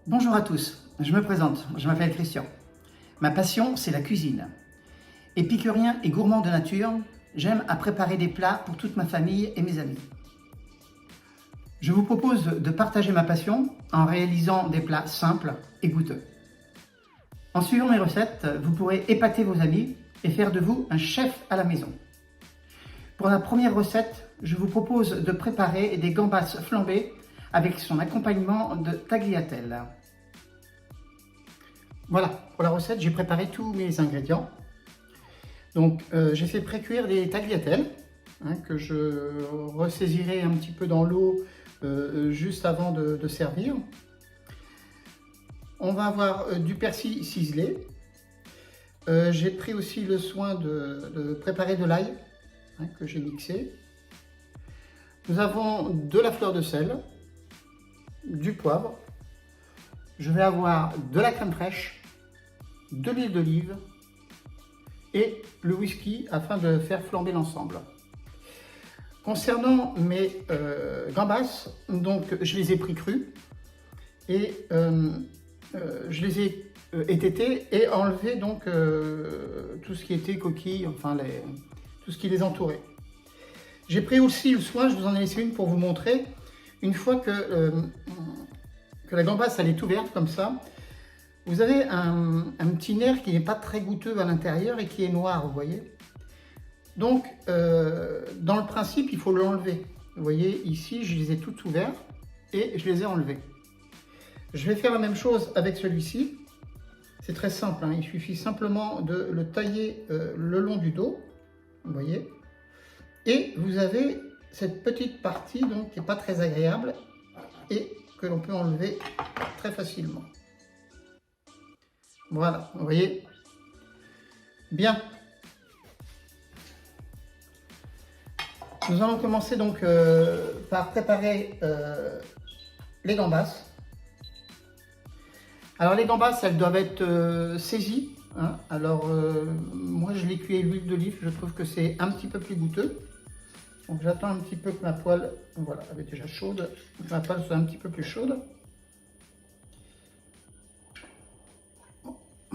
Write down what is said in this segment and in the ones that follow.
Bonjour à tous, je me présente, je m'appelle Christian. Ma passion, c'est la cuisine. Épicurien et gourmand de nature, j'aime à préparer des plats pour toute ma famille et mes amis. Je vous propose de partager ma passion en réalisant des plats simples et goûteux. En suivant mes recettes, vous pourrez épater vos amis et faire de vous un chef à la maison. Pour la première recette, je vous propose de préparer des gambas flambées avec son accompagnement de tagliatelle. Voilà, pour la recette, j'ai préparé tous mes ingrédients. Donc, j'ai fait précuire des tagliatelles que je ressaisirai un petit peu dans l'eau juste avant de servir. On va avoir du persil ciselé. J'ai pris aussi le soin de préparer de l'ail que j'ai mixé. Nous avons de la fleur de sel, du poivre. Je vais avoir de la crème fraîche, de l'huile d'olive et le whisky afin de faire flamber l'ensemble. Concernant mes gambas, donc je les ai pris crus et je les ai étêtés et enlevé donc tout ce qui était coquille, enfin tout ce qui les entourait. J'ai pris aussi le soin, je vous en ai laissé une pour vous montrer, une fois que la gambasse elle est ouverte comme ça, vous avez un petit nerf qui n'est pas très goûteux à l'intérieur et qui est noir, vous voyez. Donc, dans le principe, il faut l'enlever. Vous voyez, ici, je les ai toutes ouvertes et je les ai enlevées. Je vais faire la même chose avec celui-ci. C'est très simple, il suffit simplement de le tailler le long du dos, vous voyez. Et vous avez cette petite partie donc, qui n'est pas très agréable et que l'on peut enlever très facilement. Voilà, vous voyez. Bien. Nous allons commencer donc par préparer les gambas. Alors les gambas, elles doivent être saisies. Alors moi je les cuis à l'huile d'olive, je trouve que c'est un petit peu plus goûteux. Donc j'attends un petit peu que ma poêle, voilà, elle est déjà chaude, que ma poêle soit un petit peu plus chaude.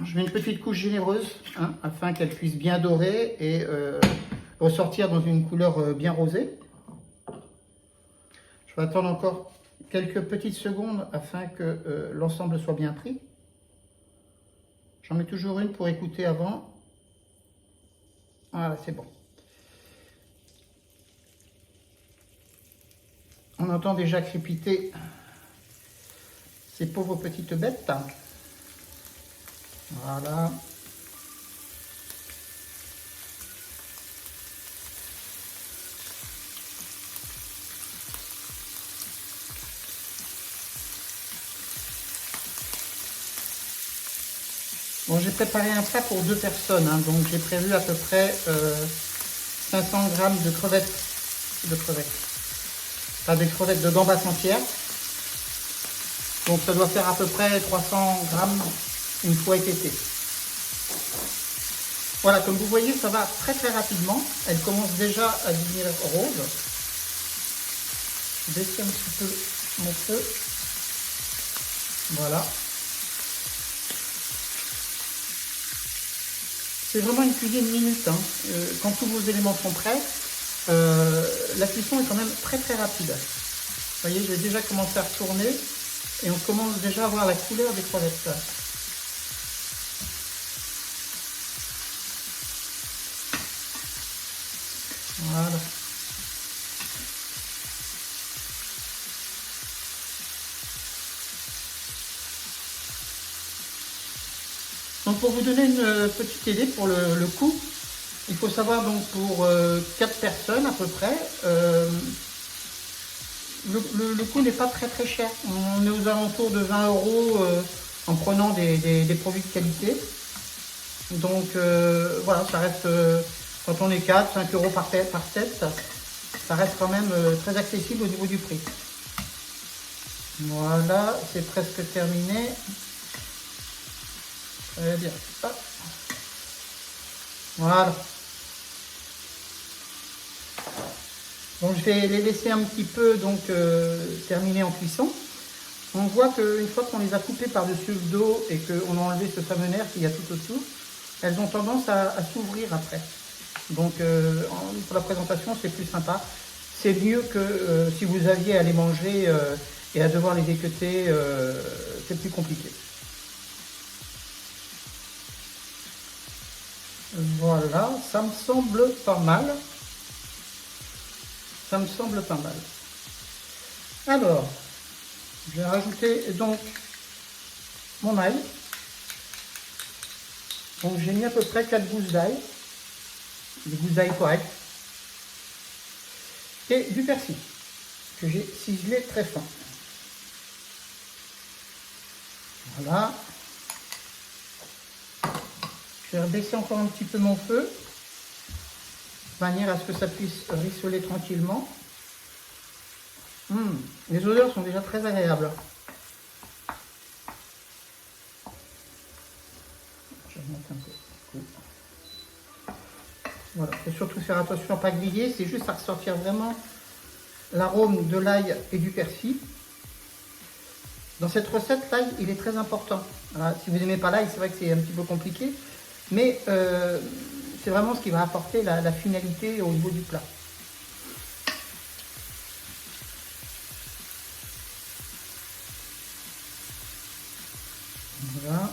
Je mets une petite couche généreuse afin qu'elle puisse bien dorer et ressortir dans une couleur bien rosée. Je vais attendre encore quelques petites secondes afin que l'ensemble soit bien pris. J'en mets toujours une pour écouter avant. Voilà, c'est bon. On entend déjà crépiter ces pauvres petites bêtes. Voilà. Bon, j'ai préparé un plat pour 2 personnes, donc j'ai prévu à peu près 500 g de crevettes, enfin des crevettes de gambas entières. Donc ça doit faire à peu près 300 g une fois étêtées. Voilà, comme vous voyez, ça va très très rapidement. Elle commence déjà à devenir rose. Je baisse un petit peu mon feu. Voilà. C'est vraiment une cuisine minute. Quand tous vos éléments sont prêts, la cuisson est quand même très très rapide. Vous voyez, j'ai déjà commencé à retourner et on commence déjà à voir la couleur des crevettes. Voilà. Donc pour vous donner une petite idée pour le coût, il faut savoir donc pour 4 personnes à peu près, le coût n'est pas très très cher. On est aux alentours de 20 € en prenant des produits de qualité. Donc voilà, ça reste, quand on est 4, 5 € par tête, ça reste quand même très accessible au niveau du prix. Voilà, c'est presque terminé. Très bien. Hop. Voilà. Donc je vais les laisser un petit peu donc terminer en cuisson. On voit qu'une fois qu'on les a coupées par-dessus le dos et qu'on a enlevé ce fameux nerf qu'il y a tout autour, elles ont tendance à s'ouvrir après. Donc pour la présentation, c'est plus sympa. C'est mieux que si vous aviez à les manger et à devoir les équeuter, c'est plus compliqué. Voilà, ça me semble pas mal. Ça me semble pas mal. Alors, je vais rajouter donc mon ail. Donc j'ai mis à peu près 4 gousses d'ail. Des gousses d'ail correctes. Et du persil, que j'ai ciselé très fin. Voilà. Je vais rebaisser encore un petit peu mon feu, de manière à ce que ça puisse rissoler tranquillement. Les odeurs sont déjà très agréables. Je vais remonter un peu. Voilà, et surtout faire attention à ne pas griller, c'est juste à ressortir vraiment l'arôme de l'ail et du persil. Dans cette recette, l'ail, il est très important. Voilà, si vous n'aimez pas l'ail, c'est vrai que c'est un petit peu compliqué, mais c'est vraiment ce qui va apporter la finalité au niveau du plat. Voilà.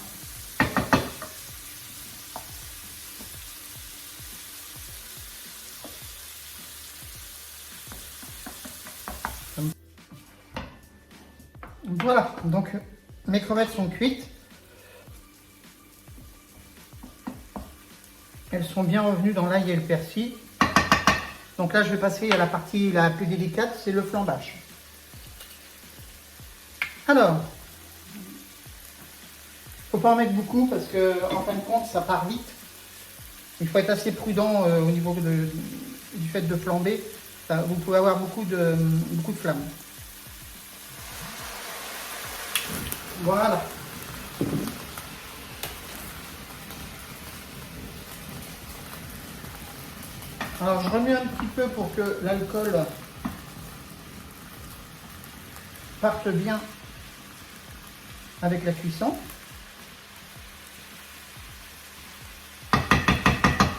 Voilà, donc mes crevettes sont cuites. Elles sont bien revenues dans l'ail et le persil. Donc là, je vais passer à la partie la plus délicate, c'est le flambage. Alors, faut pas en mettre beaucoup parce que en fin de compte, ça part vite. Il faut être assez prudent au niveau du fait de flamber. Enfin, vous pouvez avoir beaucoup de flammes. Voilà. Alors je remue un petit peu pour que l'alcool parte bien avec la cuisson.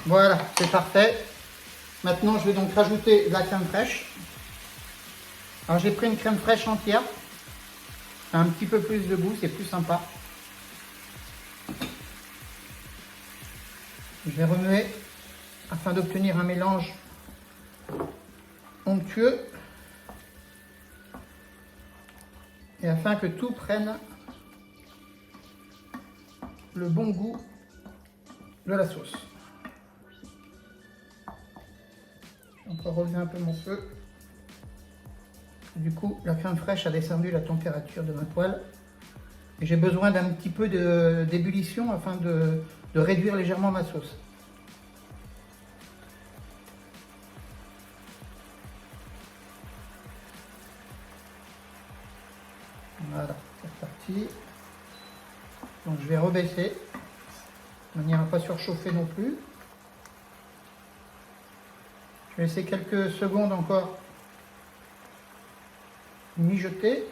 Voilà, c'est parfait. Maintenant je vais donc rajouter de la crème fraîche. Alors j'ai pris une crème fraîche entière. Un petit peu plus de goût, c'est plus sympa. Je vais remuer afin d'obtenir un mélange onctueux et afin que tout prenne le bon goût de la sauce. Je vais encore relever un peu mon feu. Du coup, la crème fraîche a descendu la température de ma poêle et j'ai besoin d'un petit peu d'ébullition afin de réduire légèrement ma sauce. Voilà, c'est parti. Donc je vais rebaisser de manière à ne pas surchauffer non plus. Je vais laisser quelques secondes encore mijoter.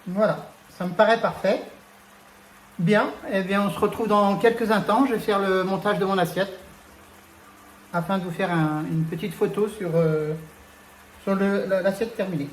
Voilà, ça me paraît parfait. Bien, eh bien on se retrouve dans quelques instants. Je vais faire le montage de mon assiette afin de vous faire une petite photo sur l'assiette terminée.